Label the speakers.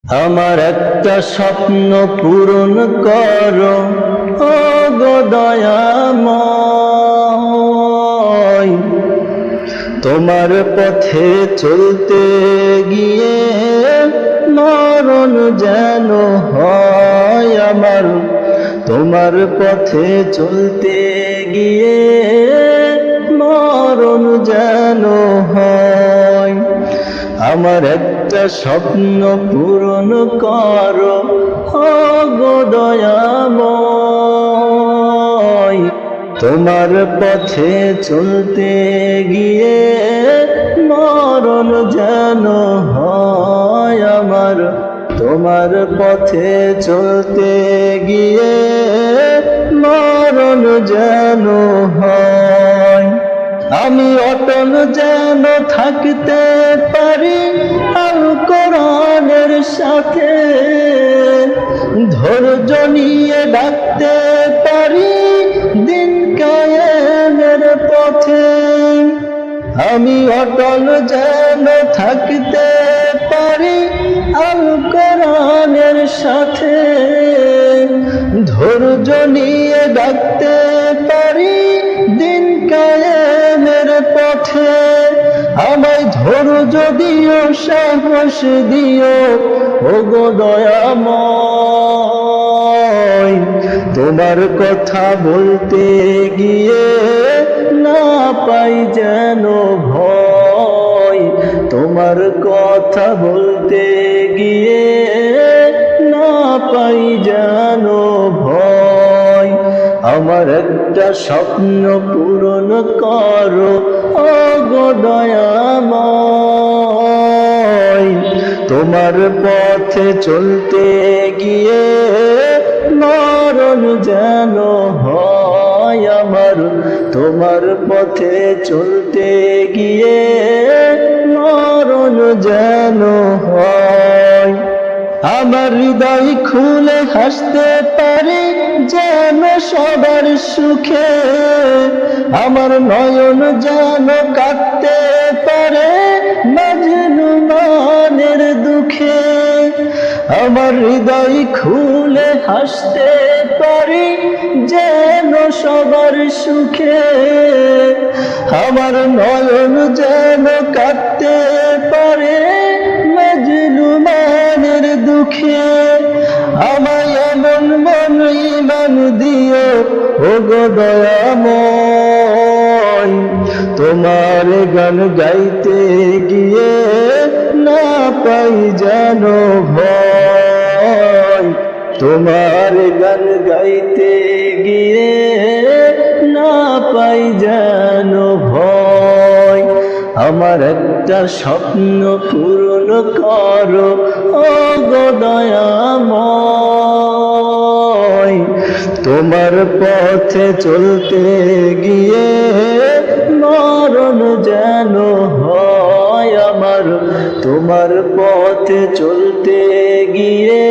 Speaker 1: আমার একটা স্বপ্ন পূরণ করো ও গো দয়াময়, তোমার পথে চলতে গিয়ে মরণ যেন হয় আমার। তোমার পথে চলতে গিয়ে মরণ যেন হয়। আমার একটা স্বপ্ন পূরণ করো ও গো দয়াময়, তোমার পথে চলতে গিয়ে মরণ যেন হয় আমার। তোমার পথে চলতে গিয়ে মরণ যেন হয়। আমি অটল যেন থাকতে পারি আল কোরআনের সাথে, ধৈর্য নিয়ে ডাকতে পারি দিন কায়েমের পথে। আমি অটল যেন থাকতে পারি আল কোরআনের সাথে, ধৈর্য নিয়ে ডাকতে পারি দিন কায়েমের পথে। আমায় ধৈর্য দিও, সাহস দিও ও গো দয়াময়, তোমার কথা বলতে গিয়ে না পাই যেন ভয়। তোমার কথা বলতে গিয়ে না পাই যেন ভয়। আমার একটা স্বপ্ন পূরণ করো ও গো দয়াময়, তোমার পথে চলতে গিয়ে মরণ যেন হয় আমার। তোমার পথে চলতে গিয়ে মরণ যেন হয়। আমার হৃদয় খুলে হাসতে পারে যেন সবার সুখে, আমার নয়ন যেন কাঁদতে পারে মাজলুমানের দুঃখে। আমার হৃদয় খুলে হাসতে পারি যেন সবার সুখে, আমার নয়ন যেন কাঁদতে পারে মাজলুমানের দুঃখে। আমায় এমন মন ঈমান দিও ও গো দয়াময়, তোমার গান গাইতে গিয়ে না পাই যেন ভয়। তোমার গান গাইতে গিয়ে না পাই যেন ভয়। আমার একটা স্বপ্ন পূরণ করো ও গো দয়াময়, তোমার পথে চলতে গিয়ে মরণ যেন হয় আমার। তোমার পথে চলতে গিয়ে